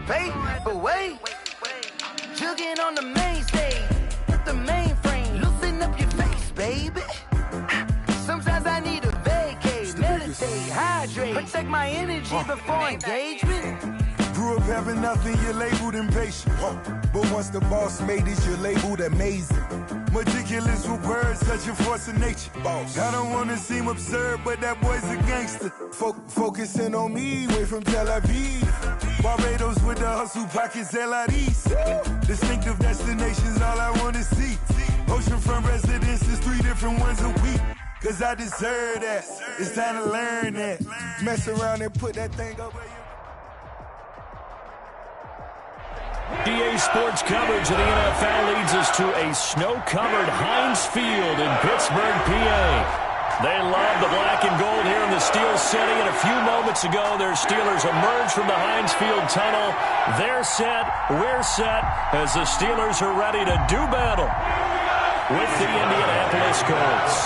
pay, but wait. Jugging on the main stage, with the mainframe. Loosen up your face, baby. Sometimes I need a vacate, meditate, hydrate, protect my energy before engagement. Grew up having nothing, you're labeled impatient. But once the boss made it, you're labeled amazing. Meticulous with words, such a force of nature. I don't wanna seem absurd, but that boy's a gangster. Focusing on me, way from Tel Aviv. Barbados with the hustle pockets, LIDs. Distinctive destinations, all I wanna see. Oceanfront residences, 3 different ones a week. Cause I deserve that, it's time to learn that. Mess around and put that thing over you. EA Sports coverage of the NFL leads us to a snow-covered Heinz Field in Pittsburgh, PA. They love the black and gold here in the Steel City, and a few moments ago, their Steelers emerged from the Heinz Field tunnel. They're set, we're set, as the Steelers are ready to do battle with the Indianapolis Colts.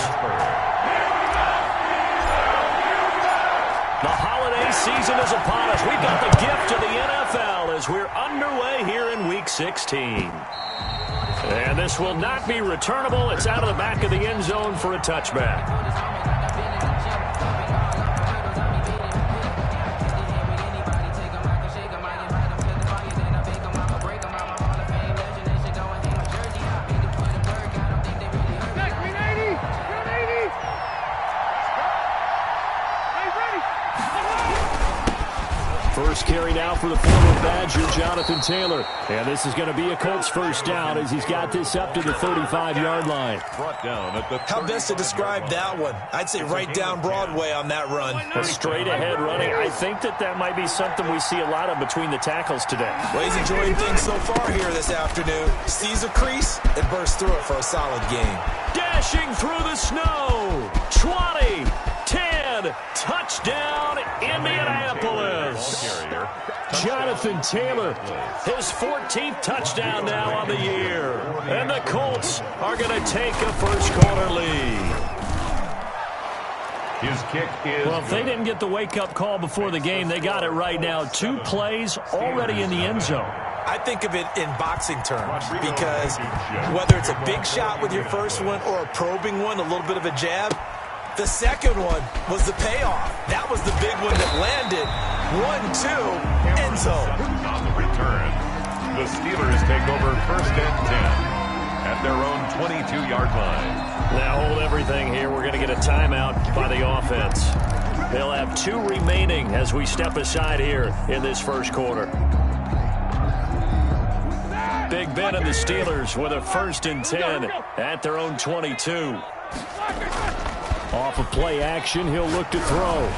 The holiday season is upon us. We've got the gift of the NFL as we're underway here in Week 16. And this will not be returnable. It's out of the back of the end zone for a touchback. First carry now for the former Badger, Jonathan Taylor. And this is going to be a Colts first down as he's got this up to the 35-yard line. How best to describe that one? I'd say right down Broadway on that run. A straight-ahead running. I think that might be something we see a lot of between the tackles today. Well, he's enjoying things so far here this afternoon. Sees a crease and bursts through it for a solid gain. Dashing through the snow. 20, 10, touchdown, Indianapolis. Jonathan Taylor, his 14th touchdown now on the year. And the Colts are going to take a first-quarter lead. His kick is well, if they didn't get the wake-up call before the game, they got it right now. 2 plays already in the end zone. I think of it in boxing terms because whether it's a big shot with your first one or a probing one, a little bit of a jab, the second one was the payoff. That was the big one that landed. 1-2, end zone. On the return, the Steelers take over first and 10 at their own 22-yard line. Now hold everything here. We're going to get a timeout by the offense. They'll have 2 remaining as we step aside here in this first quarter. Big Ben and the Steelers with a first and 10 at their own 22. Off of play action, he'll look to throw.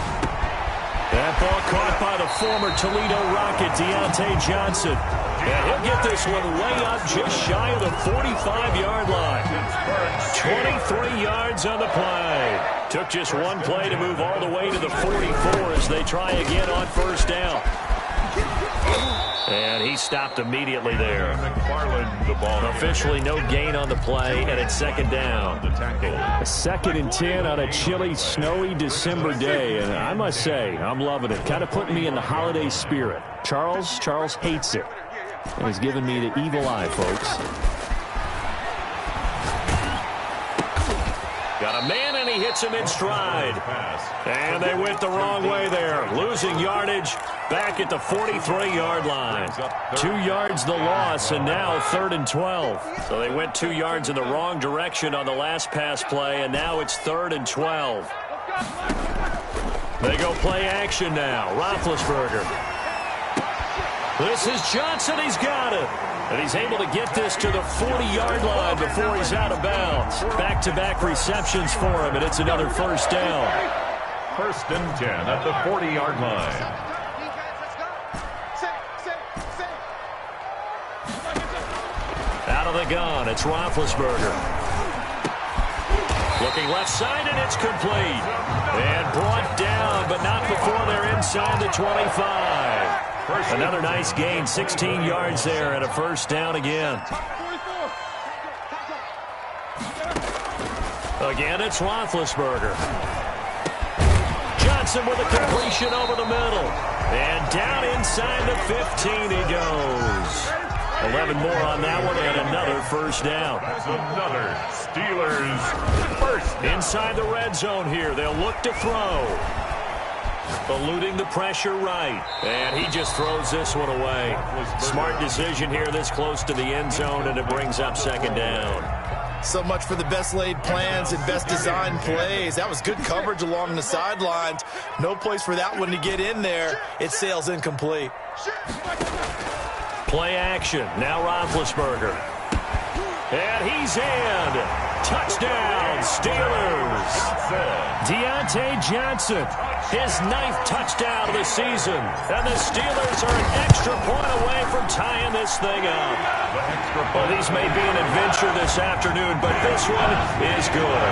That ball caught by the former Toledo Rocket, Deontay Johnson. And he'll get this one way up just shy of the 45-yard line. 23 yards on the play. Took just one play to move all the way to the 44 as they try again on first down. And he stopped immediately there. Officially no gain on the play, and it's second down. A 2nd and 10 on a chilly, snowy December day. And I must say, I'm loving it. Kind of putting me in the holiday spirit. Charles hates it. And he's giving me the evil eye, folks. Got a man, and he hits him in stride. And they went the wrong way there. Losing yardage back at the 43-yard line. 2 yards the loss, and now 3rd and 12. So they went 2 yards in the wrong direction on the last pass play, and now it's 3rd and 12. They go play action now. Roethlisberger. This is Johnson. He's got it. And he's able to get this to the 40-yard line before he's out of bounds. Back-to-back receptions for him, and it's another first down. First and 10 at the 40-yard line. Out of the gun, it's Roethlisberger. Looking left side, and it's complete. And brought down, but not before they're inside the 25. Another nice gain, 16 yards there, and a first down again. Again, it's Roethlisberger. Johnson with a completion over the middle. And down inside the 15 he goes. 11 more on that one and another first down. Another Steelers first. Inside the red zone here. They'll look to throw. Eluding the pressure right. And he just throws this one away. Smart decision here this close to the end zone, and it brings up second down. So much for the best laid plans and best designed plays. That was good coverage along the sidelines. No place for that one to get in there. It sails incomplete. Play action. Now Roethlisberger. And he's in. Touchdown, Steelers. Deontay Johnson, his 9th touchdown of the season. And the Steelers are an extra point away from tying this thing up. Well, these may be an adventure this afternoon, but this one is good.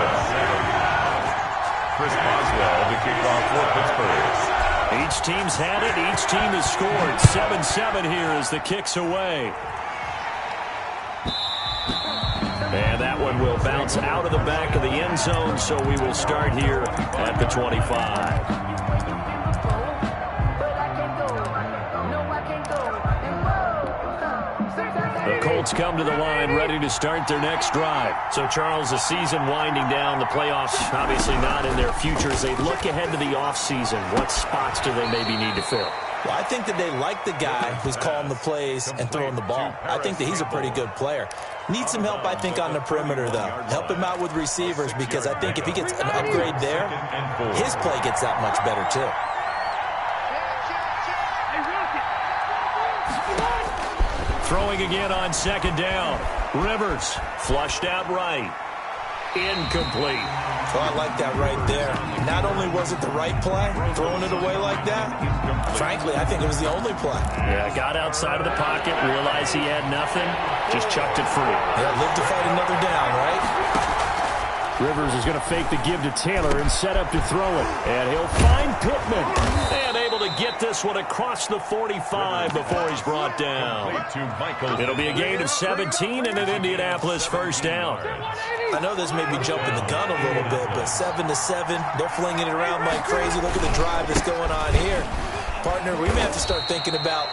Chris Boswell to kick off for Pittsburgh. Each team's had it. Each team has scored. 7-7 here as the kick's away. And that one will bounce out of the back of the end zone, so we will start here at the 25. The Colts come to the line ready to start their next drive. So, Charles, the season winding down, the playoffs obviously not in their future. As they look ahead to the offseason, what spots do they maybe need to fill? Well, I think that they like the guy who's calling the plays and throwing the ball. I think that he's a pretty good player. Needs some help, I think, on the perimeter, though. Help him out with receivers, because I think if he gets an upgrade there, his play gets that much better, too. Throwing again on second down. Rivers flushed out right. Incomplete. Oh, I like that right there. Not only was it the right play, throwing it away like that, frankly, I think it was the only play. Yeah, got outside of the pocket, realized he had nothing, just chucked it free. Yeah, live to fight another down, right? Rivers is going to fake the give to Taylor and set up to throw it. And he'll find Pittman. And able to get this one across the 45 before he's brought down. It'll be a gain of 17 and an Indianapolis first down. I know this may be jumping the gun a little bit, but 7-7, they're flinging it around like crazy. Look at the drive that's going on here. Partner, we may have to start thinking about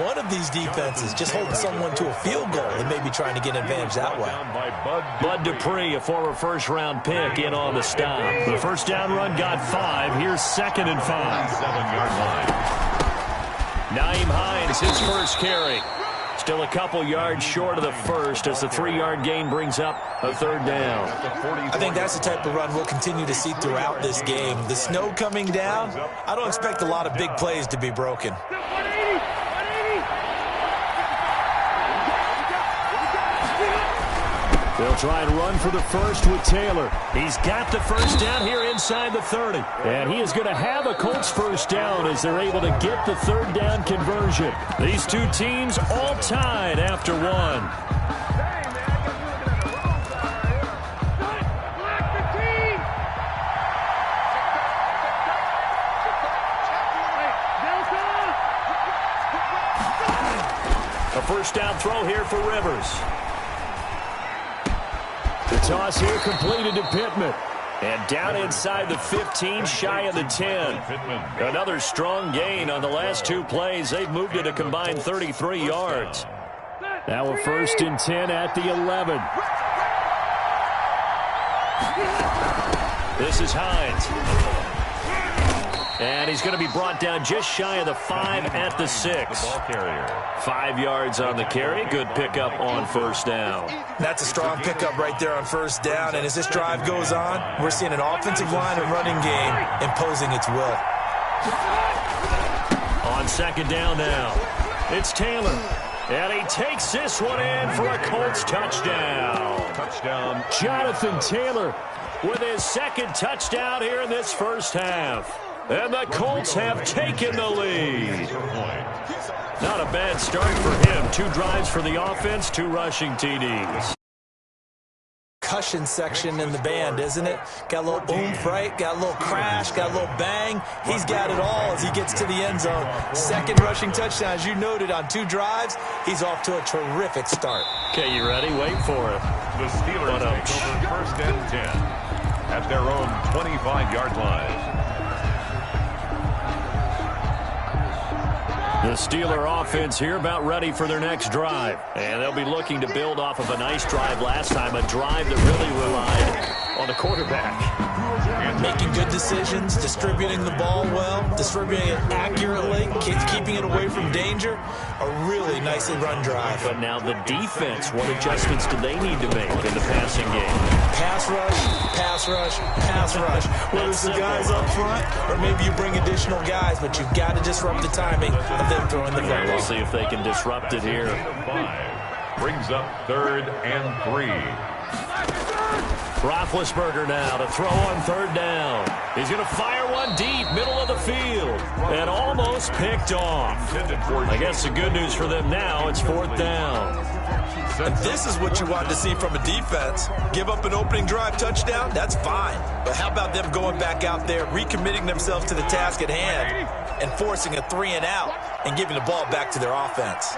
one of these defenses just holding someone to a field goal and maybe trying to get an advantage that way. Bud Dupree, a former first-round pick, in on the stop. The first down run got 5. Here's 2nd and 5. 7-yard line. Nyheim Hines, his first carry. Still a couple yards short of the first as the 3-yard gain brings up a 3rd down. I think that's the type of run we'll continue to see throughout this game. The snow coming down, I don't expect a lot of big plays to be broken. They'll try and run for the first with Taylor. He's got the first down here inside the 30. And he is going to have a Colts first down as they're able to get the 3rd down conversion. These two teams all tied after one. A first down throw here for Rivers. The toss here completed to Pittman. And down inside the 15, shy of the 10. Another strong gain on the last 2 plays. They've moved it a combined 33 yards. Now a 1st and 10 at the 11. This is Hines. And he's going to be brought down just shy of the 5 at the 6. 5 yards on the carry. Good pickup on first down. That's a strong pickup right there on first down. And as this drive goes on, we're seeing an offensive line and running game imposing its will. On second down now, it's Taylor. And he takes this one in for a Colts touchdown. Jonathan Taylor with his 2nd touchdown here in this first half. And the Colts have taken the lead. Not a bad start for him. 2 drives for the offense, 2 rushing TDs. Cushion section in the band, isn't it? Got a little oomph, right? Got a little crash, got a little bang. He's got it all as he gets to the end zone. 2nd rushing touchdown, as you noted, on 2 drives. He's off to a terrific start. Okay, you ready? Wait for it. The Steelers take over 1st and 10 at their own 25-yard line. The Steeler offense here about ready for their next drive. And they'll be looking to build off of a nice drive last time, a drive that really relied on the quarterback. Making good decisions, distributing the ball well, distributing it accurately, keeping it away from danger. A really nicely run drive. But now the defense, what adjustments do they need to make in the passing game? Pass rush, pass rush, pass rush. Whether it's the guys up front or maybe you bring additional guys, but you've got to disrupt the timing of them throwing the football. We'll see if they can disrupt it here. 5 brings up 3rd and 3. Roethlisberger now to throw on 3rd down. He's going to fire one deep, middle of the field, and almost picked off. I guess the good news for them now, it's 4th down. And this is what you want to see from a defense. Give up an opening drive touchdown, that's fine. But how about them going back out there, recommitting themselves to the task at hand, and forcing a 3-and-out, and giving the ball back to their offense.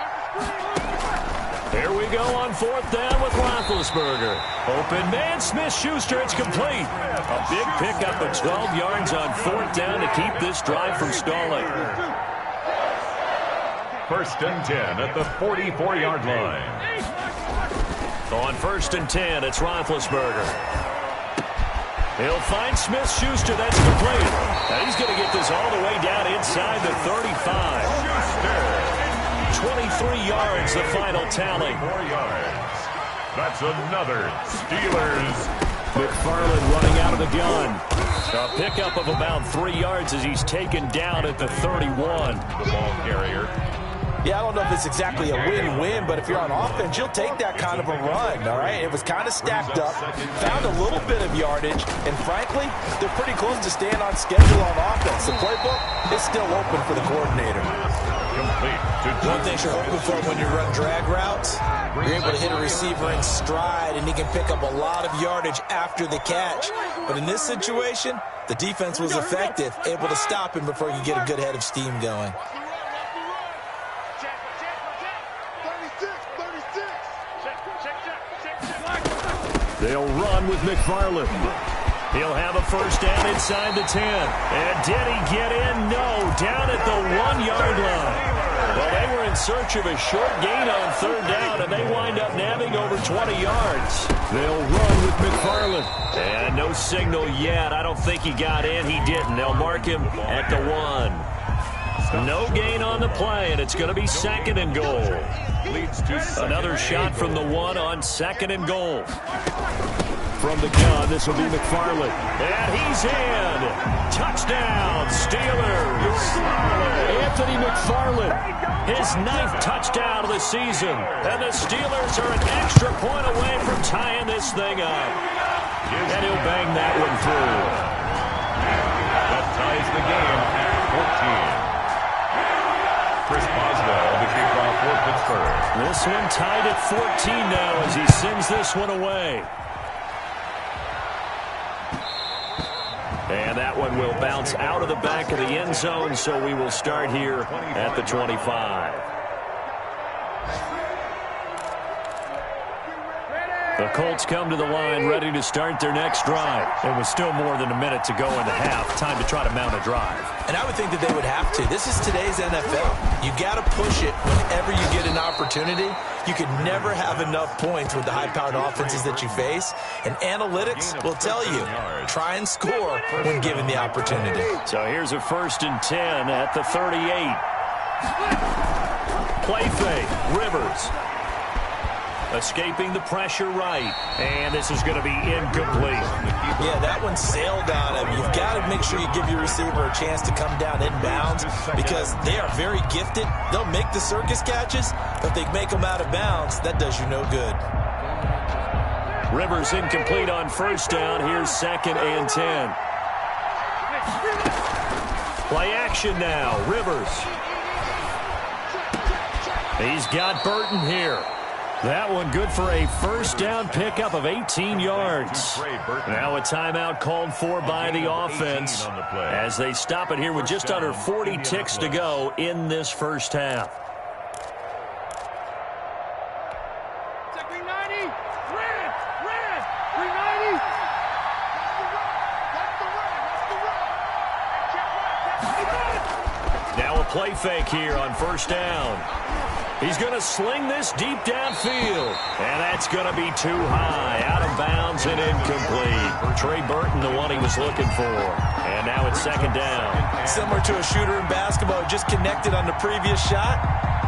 Here we go on 4th down with Roethlisberger. Open man, Smith-Schuster, it's complete. A big pickup of 12 yards on 4th down to keep this drive from stalling. 1st and 10 at the 44-yard line. On 1st and 10, it's Roethlisberger. He'll find Smith-Schuster, that's complete. Now he's going to get this all the way down inside the 35. 23 yards, the final tally. 4 yards. That's another Steelers. McFarland running out of the gun. A pickup of about 3 yards as he's taken down at the 31. The ball carrier. Yeah, I don't know if it's exactly a win-win, but if you're on offense, you'll take that kind of a run, all right? It was kind of stacked up, found a little bit of yardage, and frankly, they're pretty close to staying on schedule on offense. The playbook is still open for the coordinator. One thing you're hoping for when you run drag routes, you're able to hit a receiver in stride, and he can pick up a lot of yardage after the catch. But in this situation, the defense was effective, able to stop him before he could get a good head of steam going. They'll run with McFarland. He'll have a 1st down inside the 10. And did he get in? No. Down at the 1-yard line. Well, they were in search of a short gain on 3rd down, and they wind up nabbing over 20 yards. They'll run with McFarland. And no signal yet. I don't think he got in. He didn't. They'll mark him at the 1. No gain on the play, and it's going to be 2nd and goal. Another shot from the 1 on 2nd and goal. From the gun, this will be McFarland. And he's in. Touchdown, Steelers. Anthony McFarland, his 9th touchdown of the season. And the Steelers are an extra point away from tying this thing up. And he'll bang that one through. That ties the game at 14. Chris Boswell, the kickoff for Pittsburgh. This one tied at 14 now as he sends this one away. And that one will bounce out of the back of the end zone, so we will start here at the 25. The Colts come to the line ready to start their next drive. It was still more than a minute to go in the half. Time to try to mount a drive. And I would think that they would have to. This is today's NFL. You got to push it whenever you get an opportunity. You could never have enough points with the high-powered offenses that you face. And analytics will tell you, try and score when given the opportunity. So here's a 1st and 10 at the 38. Play fake, Rivers. Escaping the pressure right. And this is going to be incomplete. Yeah, that one sailed on him. You've got to make sure you give your receiver a chance to come down inbounds because they are very gifted. They'll make the circus catches, but they make them out of bounds. That does you no good. Rivers incomplete on 1st down. Here's 2nd and 10. Play action now. Rivers. He's got Burton here. That one good for a 1st down pickup of 18 yards. Now a timeout called for by the offense as they stop it here with just under 40 ticks to go in this 1st half. play fake here on first down. He's going to sling this deep downfield. And that's going to be too high. Out of bounds and incomplete. Trey Burton, the one he was looking for. And now it's second down. Similar to a shooter in basketball, just connected on the previous shot.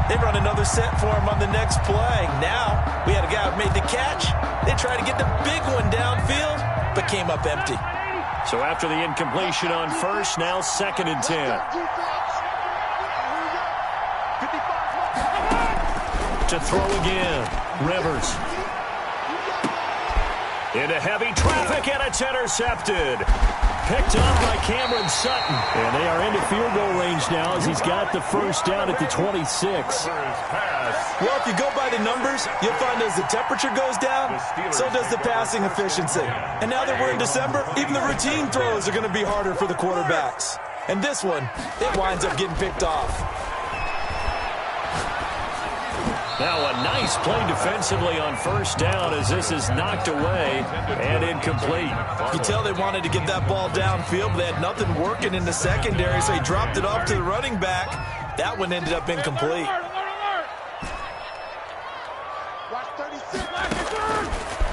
They run another set for him on the next play. Now, we had a guy who made the catch. They tried to get the big one downfield, but came up empty. So after the incompletion on first, now second and 10. To throw again, Rivers. Into heavy traffic, and it's intercepted. Picked up by Cameron Sutton. And they are into field goal range now as he's got the first down at the 26. Well, if you go by the numbers, you'll find as the temperature goes down, so does the passing efficiency. And now that we're in December, even the routine throws are going to be harder for the quarterbacks. And this one, it winds up getting picked off. Now a nice play defensively on first down as this is knocked away and incomplete. You tell they wanted to get that ball downfield, but they had nothing working in the secondary, so he dropped it off to the running back. That one ended up incomplete.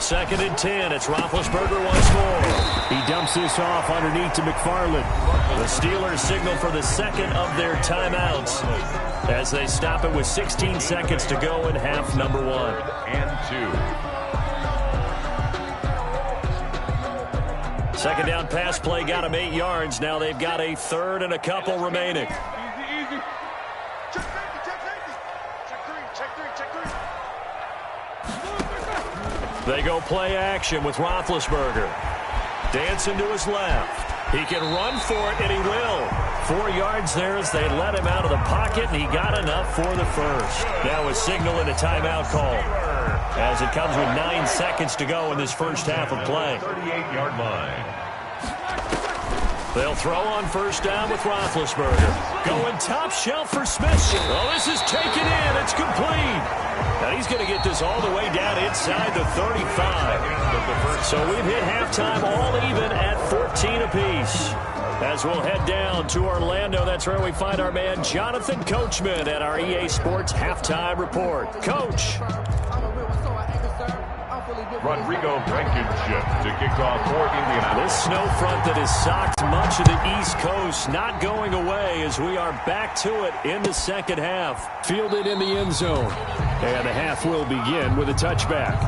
Second and 10. It's Roethlisberger once more. He dumps this off underneath to McFarland. The Steelers signal for the second of their timeouts as they stop it with 16 seconds to go in half number 1. And 2. Second down pass play got him 8 yards. Now they've got a third and a couple remaining. They go play action with Roethlisberger. Dancing to his left. He can run for it, and he will. 4 yards there as they let him out of the pocket, and he got enough for the first. Now a signal and a timeout call as it comes with 9 seconds to go in this first half of play. 38-yard line. They'll throw on first down with Roethlisberger. Going top shelf for Smith. Oh, this is taken in. It's complete. And he's going to get this all the way down inside the 35. So we've hit halftime all even at 14 apiece. As we'll head down to Orlando, that's where we find our man Jonathan Coachman at our EA Sports Halftime Report. Coach. Rodrigo Blankenship to kick off for Indianapolis. This snow front that has socked much of the East Coast not going away as we are back to it in the second half. Fielded in the end zone. And the half will begin with a touchback.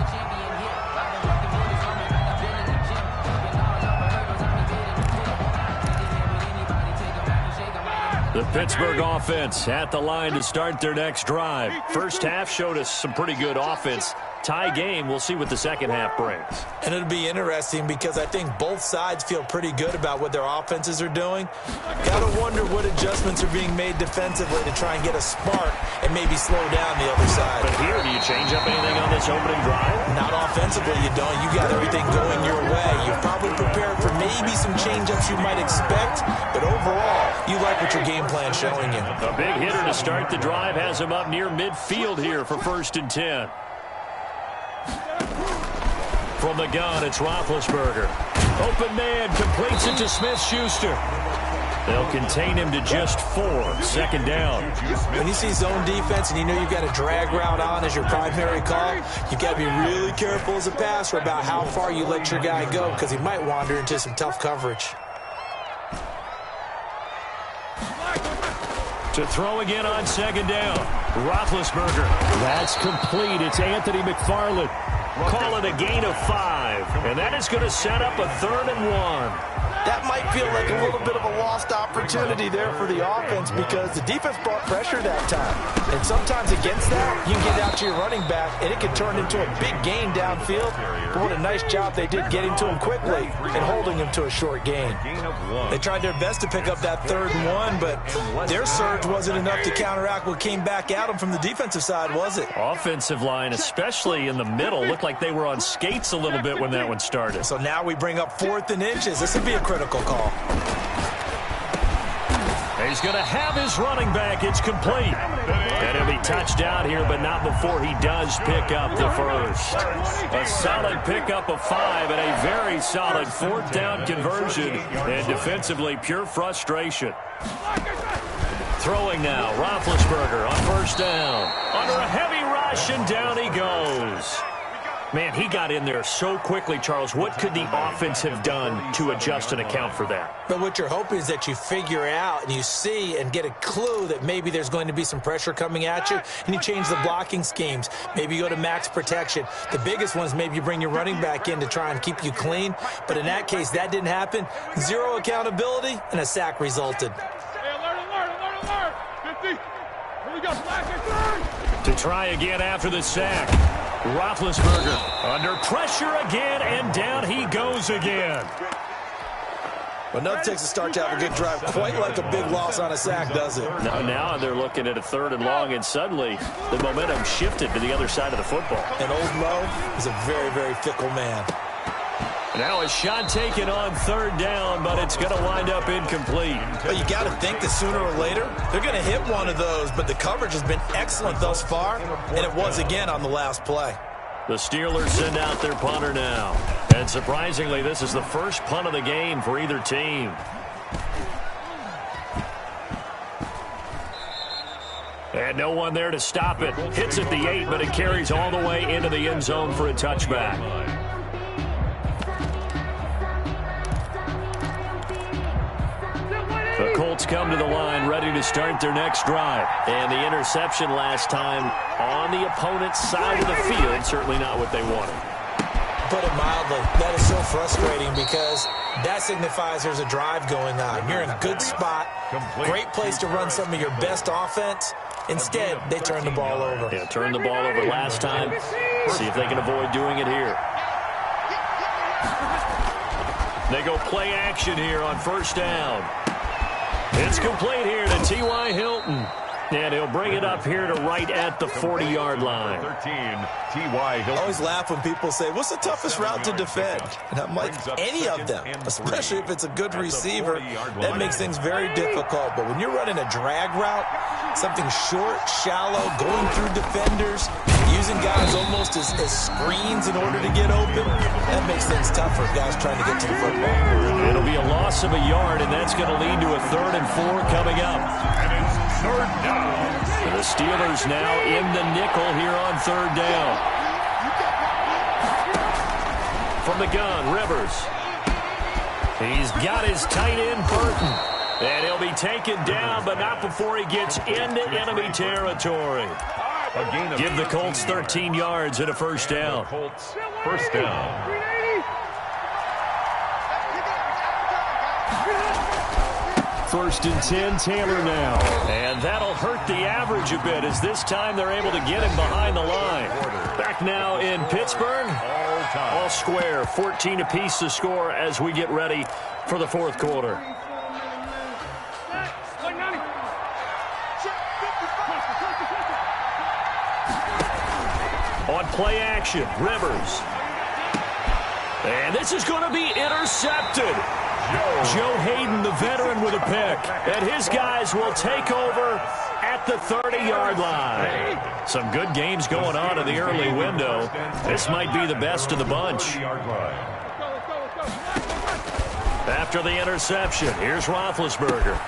The Pittsburgh offense at the line to start their next drive. First half showed us some pretty good offense. Tie game. We'll see what the second half brings. And it'll be interesting because I think both sides feel pretty good about what their offenses are doing. Gotta wonder what adjustments are being made defensively to try and get a spark and maybe slow down the other side. But here, do you change up anything on this opening drive? Not offensively, you don't. You got everything going your way. You're probably prepared for maybe some change-ups you might expect, but overall, you like what your game plan's showing you. A big hitter to start the drive has him up near midfield here for first and 10. From the gun, it's Roethlisberger. Open man, completes it to Smith-Schuster. They'll contain him to just 4. Second down. When you see zone defense and you know you've got a drag route on as your primary call, you've got to be really careful as a passer about how far you let your guy go because he might wander into some tough coverage. To throw again on second down. Roethlisberger. That's complete. It's Anthony McFarland. Call it a gain of 5. And that is going to set up a 3rd and 1. That might feel like a little bit of a lost opportunity there for the offense because the defense brought pressure that time. And sometimes against that, you can get out to your running back, and it can turn into a big gain downfield. But what a nice job they did getting to him quickly and holding him to a short gain. They tried their best to pick up that 3rd and 1, but their surge wasn't enough to counteract what came back at them from the defensive side, was it? Offensive line, especially in the middle, looked like they were on skates a little bit when that one started. So now we bring up 4th and inches. This would be a critical call. He's going to have his running back. It's complete. And he'll be touched down here, but not before he does pick up the first. A solid pickup of 5 and a very solid 4th down conversion. And defensively, pure frustration. Throwing now, Roethlisberger on first down. Under a heavy rush, and down he goes. Man, he got in there so quickly, Charles. What could the offense have done to adjust and account for that? But what you're hoping is that you figure out and you see and get a clue that maybe there's going to be some pressure coming at you, and you change the blocking schemes. Maybe you go to max protection. The biggest one is maybe you bring your running back in to try and keep you clean. But in that case, that didn't happen. Zero accountability, and a sack resulted. To try again after the sack. Roethlisberger under pressure again, and down he goes again. But nothing takes a start to have a good drive quite like a big loss on a sack, does it? Now they're looking at a 3rd and long, and suddenly the momentum shifted to the other side of the football. And old Mo is a very, very fickle man. Now a shot taken on 3rd down, but it's going to wind up incomplete. But you got to think that sooner or later they're going to hit one of those, but the coverage has been excellent thus far, and it was again on the last play. The Steelers send out their punter now. And surprisingly, this is the first punt of the game for either team. And no one there to stop it. Hits at the 8, but it carries all the way into the end zone for a touchback. The Colts come to the line ready to start their next drive. And the interception last time on the opponent's side of the field, certainly not what they wanted. Put it mildly, that is so frustrating because that signifies there's a drive going on. You're in a good spot, great place to run some of your best offense. Instead, they turn the ball over. Yeah, turned the ball over last time. See if they can avoid doing it here. They go play action here on first down. It's complete here to T.Y. Hilton. And he'll bring it up here to right at the 40-yard line. 13, T.Y. Hilton. I always laugh when people say, what's the toughest route to defend? And I'm like, any of them, especially if it's a good receiver. That makes things very difficult. But when you're running a drag route, something short, shallow, going through defenders, using guys almost as screens in order to get open, that makes things tough for guys trying to get to the football. It'll be a loss of a yard, and that's going to lead to a 3rd and 4 coming up. And it's 3rd down. The Steelers now in the nickel here on 3rd down. From the gun, Rivers. He's got his tight end, Burton. And he'll be taken down, but not before he gets into enemy territory. Give the Colts 13 yards and a first down. Colts, first down. 1st and 10, Taylor now. And that'll hurt the average a bit as this time they're able to get him behind the line. Back now in Pittsburgh. All square, 14 apiece to score as we get ready for the 4th quarter. On play action, Rivers. And this is going to be intercepted. Joe Hayden, the veteran, with a pick. And his guys will take over at the 30-yard line. Some good games going on in the early window. This might be the best of the bunch. After the interception, here's Roethlisberger.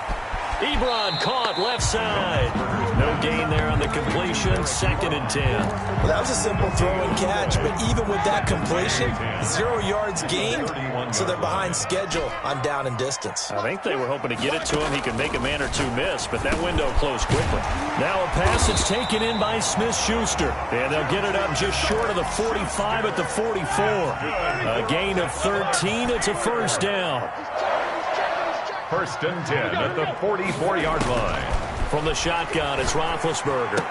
Ebron caught left side. No gain there on the completion. 2nd and 10. Well, that was a simple throw and catch, but even with that completion, 0 yards gained, so they're behind schedule on down and distance. I think they were hoping to get it to him. He could make a man or two miss, but that window closed quickly. Now a pass that's taken in by Smith-Schuster, and they'll get it up just short of the 45 at the 44. A gain of 13. It's a first down. 1st and 10 at the 44-yard line. From the shotgun, it's Roethlisberger.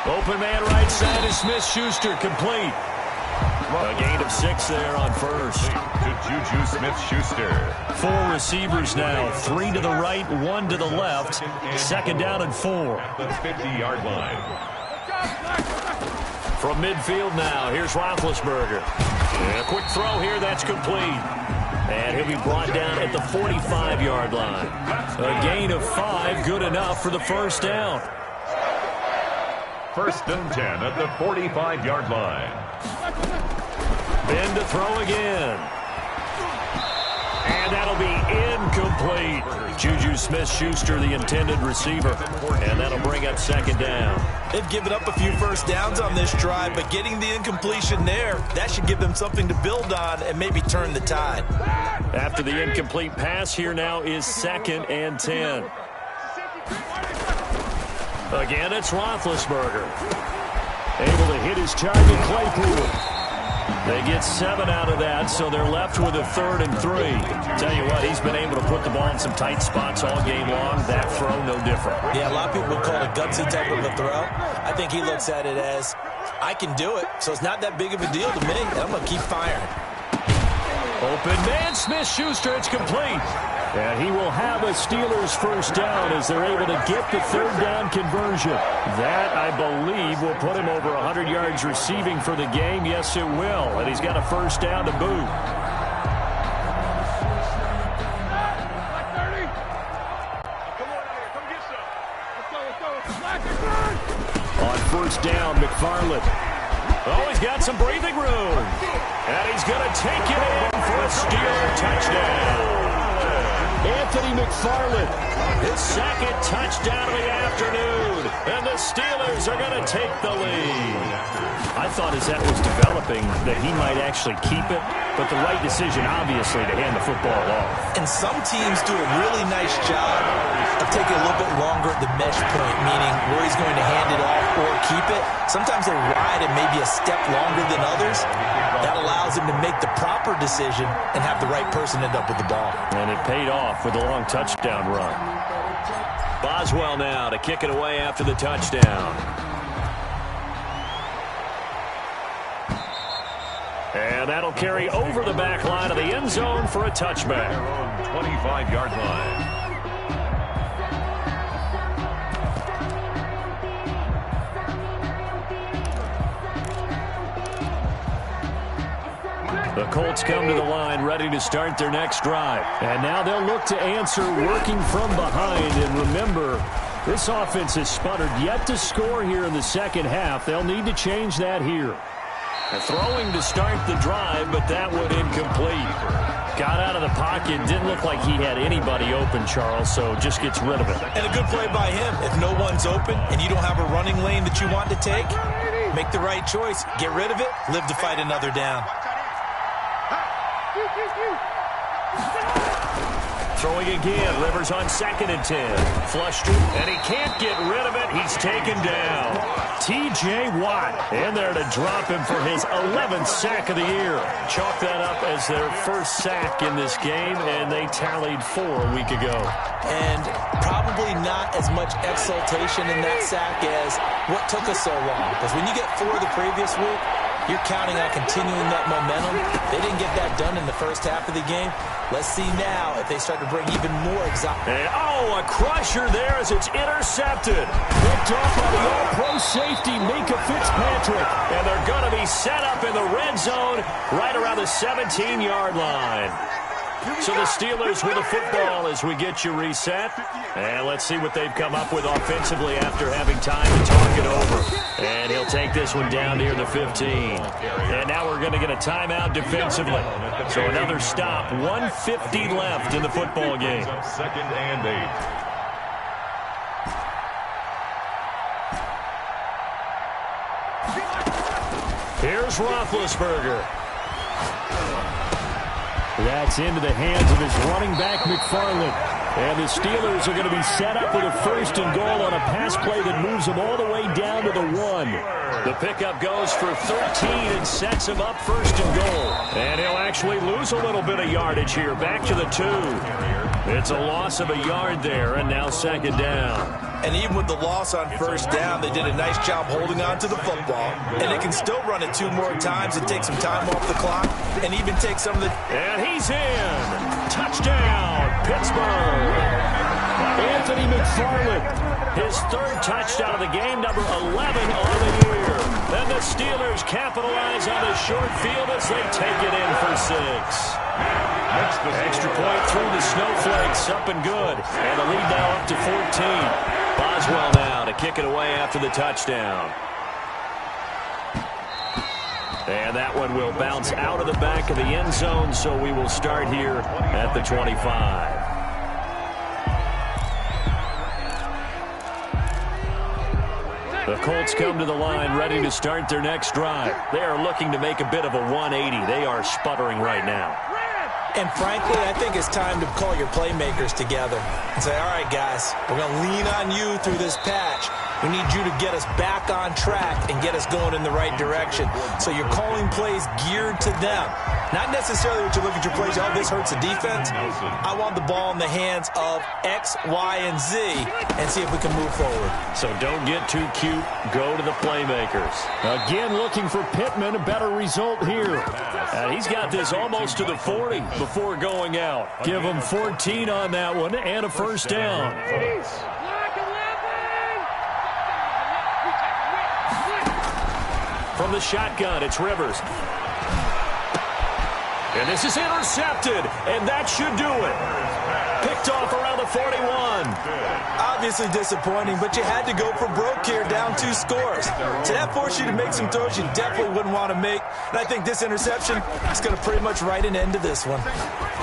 Open man right side is Smith-Schuster, complete. A gain of 6 there on first. To Juju Smith-Schuster. 4 receivers now, 3 to the right, 1 to the left. 2nd down and 4. At the 50-yard line. From midfield now, here's Roethlisberger. And a quick throw here, that's complete. And he'll be brought down at the 45-yard line. A gain of 5, good enough for the first down. 1st and 10 at the 45-yard line. Ben to throw again. And that'll be incomplete. incomplete. Juju Smith-Schuster, the intended receiver. And that'll bring up second down. They've given up a few first downs on this drive, but getting the incompletion there, that should give them something to build on and maybe turn the tide. After the incomplete pass, here now is 2nd and 10. Again, it's Roethlisberger. Able to hit his target, Claypool. They get 7 out of that, so they're left with a 3rd and 3. Tell you what, he's been able to put the ball in some tight spots all game long. That throw, no different. Yeah, a lot of people would call it a gutsy type of a throw. I think he looks at it as, I can do it, so it's not that big of a deal to me, and I'm going to keep firing. Open man, Smith-Schuster, it's complete. And he will have a Steelers first down as they're able to get the 3rd down conversion. That, I believe, will put him over 100 yards receiving for the game. Yes, it will. And he's got a first down to boot. On first down, McFarland. Oh, he's got some breathing room. And he's going to take it in for a Steeler touchdown. Anthony McFarland, his 2nd touchdown of the afternoon. And the Steelers are going to take the lead. I thought as that was developing that he might actually keep it, but the right decision, obviously, to hand the football off. And some teams do a really nice job of taking a little bit longer at the mesh point, meaning where he's going to hand it off or keep it. Sometimes they ride it maybe a step longer than others. That allows him to make the proper decision and have the right person end up with the ball. And it paid off with a long touchdown run. Boswell now to kick it away after the touchdown. And that'll carry over the back line of the end zone for a touchback. 25-yard line. The Colts come to the line ready to start their next drive. And now they'll look to answer working from behind. And remember, this offense has sputtered yet to score here in the second half. They'll need to change that here. Throwing to start the drive, but that one incomplete. Got out of the pocket. Didn't look like he had anybody open, Charles, so just gets rid of it. And a good play by him. If no one's open and you don't have a running lane that you want to take, make the right choice. Get rid of it. Live to fight another down. Throwing again. Rivers on 2nd and 10. Flushed it, and he can't get rid of it. He's taken down. T.J. Watt in there to drop him for his 11th sack of the year. Chalk that up as their first sack in this game, and they tallied 4 a week ago. And probably not as much exultation in that sack as what took us so long. Because when you get 4 the previous week, you're counting on continuing that momentum. They didn't get that done in the first half of the game. Let's see now if they start to bring even more excitement. Oh, a crusher there as it's intercepted. Picked off by the all-pro safety, Minka Fitzpatrick. And they're going to be set up in the red zone right around the 17-yard line. So the Steelers with the football as we get you reset. And let's see what they've come up with offensively after having time to talk it over. And he'll take this one down near the 15. And now we're going to get a timeout defensively. So another stop. 1:50 left in the football game. 2nd and 8. Here's Roethlisberger. That's into the hands of his running back, McFarland. And the Steelers are going to be set up with a 1st and goal on a pass play that moves them all the way down to the 1. The pickup goes for 13 and sets him up 1st and goal. And he'll actually lose a little bit of yardage here. Back to the 2. It's a loss of a yard there, and now 2nd down. And even with the loss on 1st down, they did a nice job holding on to the football. And they can still run it 2 more times and take some time off the clock and even take some of the... And he's in. Touchdown, Pittsburgh. Anthony McFarland, his 3rd touchdown of the game, number 11 on the year. Then the Steelers capitalize on the short field as they take it in for 6. Extra point through the snowflakes, up and good. And the lead now up to 14. Boswell now to kick it away after the touchdown. And that one will bounce out of the back of the end zone, so we will start here at the 25. The Colts come to the line ready to start their next drive. They are looking to make a bit of a 180. They are sputtering right now. And frankly, I think it's time to call your playmakers together and say, all right, guys, we're going to lean on you through this patch. We need you to get us back on track and get us going in the right direction. So you're calling plays geared to them. Not necessarily what you look at your plays, oh, this hurts the defense. I want the ball in the hands of X, Y, and Z and see if we can move forward. So don't get too cute. Go to the playmakers. Again, looking for Pittman, a better result here. And he's got this almost to the 40 before going out. Give him 14 on that one and a first down. From the shotgun, it's Rivers. And this is intercepted, and that should do it. Picked off around the 41. Obviously disappointing, but you had to go for broke here, down 2 scores. So that forced you to make some throws you definitely wouldn't want to make. And I think this interception is going to pretty much write an end to this one.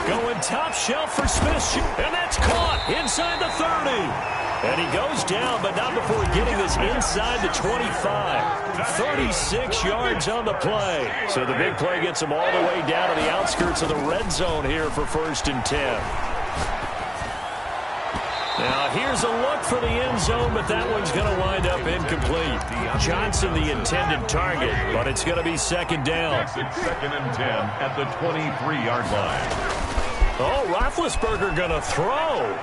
Going top shelf for Smith, and that's caught inside the 30. And he goes down, but not before getting this inside the 25. 36 yards on the play. So the big play gets him all the way down to the outskirts of the red zone here for 1st and 10. Now here's a look for the end zone, but that one's going to wind up incomplete. Johnson the intended target, but it's going to be 2nd down. 2nd and 10 at the 23-yard line. Oh, Roethlisberger going to throw.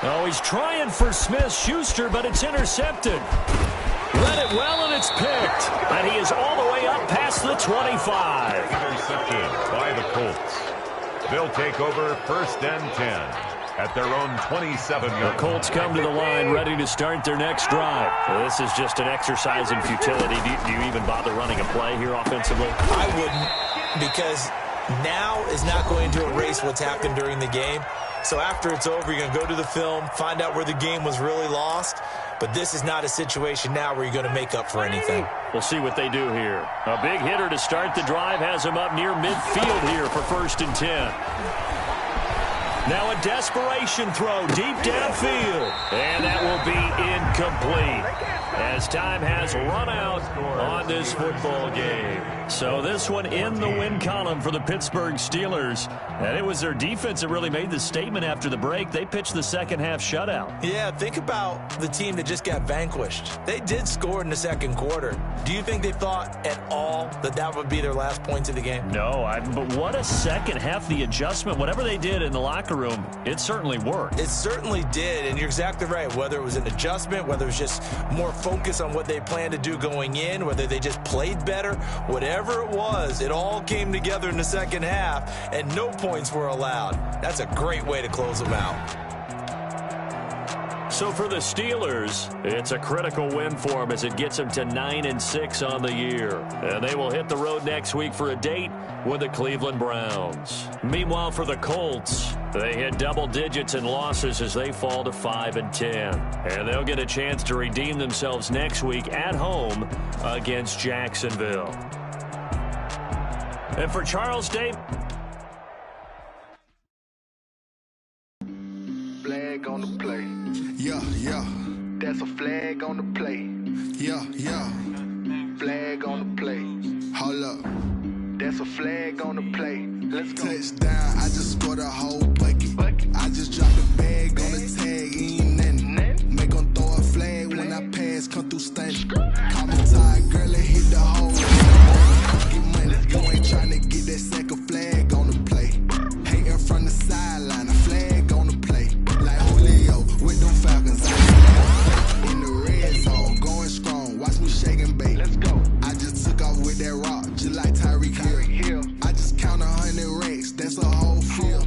Oh, he's trying for Smith-Schuster, but it's intercepted. Read it well, and it's picked. And he is all the way up past the 25. Intercepted by the Colts. They'll take over 1st and 10 at their own 27-yard. The Colts come to the line ready to start their next drive. Well, this is just an exercise in futility. Do you even bother running a play here offensively? I wouldn't, because now is not going to erase what's happened during the game. So after it's over, you're going to go to the film, find out where the game was really lost. But this is not a situation now where you're going to make up for anything. We'll see what they do here. A big hitter to start the drive has him up near midfield here for 1st and 10. Now a desperation throw deep downfield. And that will be incomplete as time has run out on this football game. So this one in the win column for the Pittsburgh Steelers. And it was their defense that really made the statement after the break. They pitched the second half shutout. Yeah, think about the team that just got vanquished. They did score in the 2nd quarter. Do you think they thought at all that that would be their last points of the game? No, but what a second half. The adjustment, whatever they did in the locker room, it certainly worked. It certainly did, and you're exactly right. Whether it was an adjustment, whether it was just more focus on what they planned to do going in, whether they just played better, whatever it was, it all came together in the 2nd half, and no points were allowed. That's a great way to close them out. So for the Steelers, it's a critical win for them as it gets them to 9-6 on the year. And they will hit the road next week for a date with the Cleveland Browns. Meanwhile, for the Colts, they hit double digits in losses as they fall to 5-10. And they'll get a chance to redeem themselves next week at home against Jacksonville. And for Charles Davis, flag on the play. Yeah, yeah. That's a flag on the play. Yeah, yeah. Flag on the play. Hold up. That's a flag on the play. Let's go. Touchdown, I just scored a whole bucket. I just dropped a bag on the tag, ain't nothing. Make them throw a flag when I pass, come through stunning. Call me tired, girl, and hit the hole. Get money, you ain't tryna get that second flag on the play. Hating from the sideline, a flag on the play. Like Julio with them Falcons. In the red zone, going strong. Watch me shake and bake. Let's go. I just took off with that rock, just like Tyreek Hill. I just count 100 racks, that's a whole field.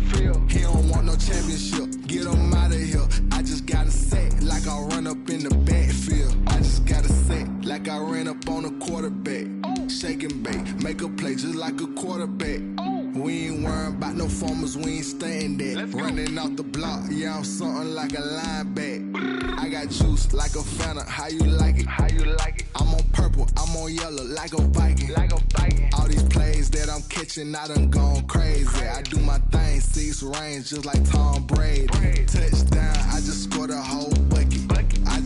He don't want no championship, get him out of here. I just got a set, like I run up in the backfield. I just got a set, like I ran up on a quarterback. Shake and bake, make a play just like a quarterback. We ain't worrying about no formers, we ain't staying there. Running off the block, yeah, I'm something like a linebacker. I got juice like a Fanta, how you like it? How you like it? I'm on purple, I'm on yellow, like a Viking. Like a Viking. All these plays that I'm catching, I done gone crazy. I do my thing, 6 range, just like Tom Brady. Touchdown, I just scored a whole bucket. I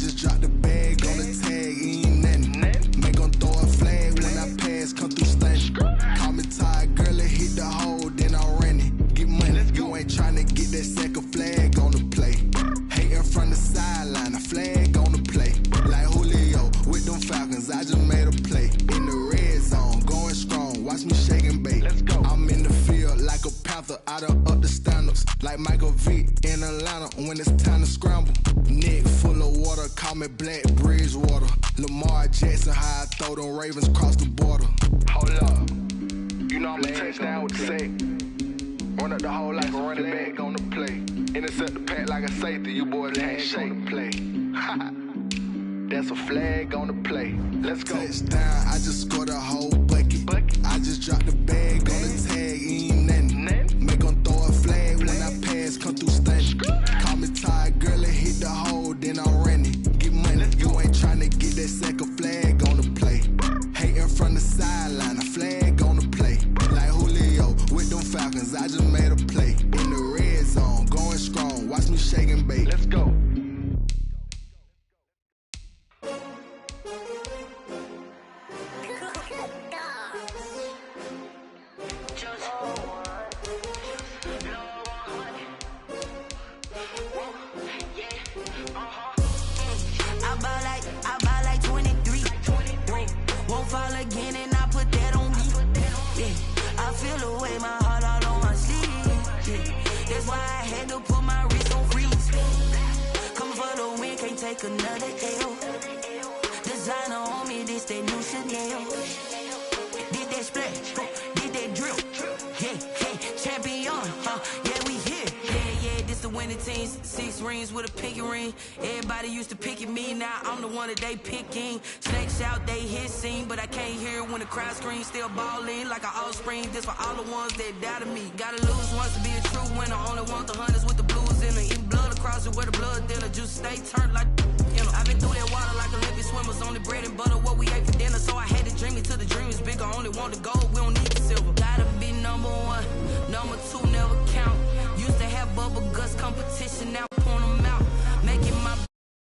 Bridgewater. Lamar Jackson, how I throw them Ravens across the border. Hold up. You know I'm a touchdown with the sack. Run up the hole like a running back on the play. Intercept the pack like a safety. You boys can't shake the play. That's a flag on the play. Let's go. Touchdown, I just scored a whole bucket. I just dropped the bag on the tag, ain't nothing. Make them throw a flag when I pass, come through stunning. Call me tired, girl, and hit the hole, then I'm running. Get money, you ain't tryna get that second flag on the play. Hating from the sideline, a flag on the play. Like Julio with them Falcons, I just made a play. In the red zone, going strong, watch me shake and bake. Let's go. I buy like 23. Won't fall again and I put that on me. Yeah, I feel the way, my heart all on my sleeve. Yeah, that's why I had to put my wrist on freeze. Coming for the win, can't take another L. Designer on me, this that new Chanel. Did that splash, did that drill. Yeah, champion, yeah, we here. Yeah, this the winning team. 6 rings with a pinky ring. Everybody used to pick at me, now I'm the one that they picking. Snakes out, they hit scene, but I can't hear when the crowd screams. Still ballin' like an offspring. This for all the ones that doubted me. Gotta lose once to be a true winner. Only want the hunters with the blues in it. Eat blood across it where the blood thinner. Juice stay turned like, you know. I've been through that water like Olympic swimmers. Only bread and butter, what we ate for dinner. So I had to dream it till the dream is bigger. Only want the gold, we don't need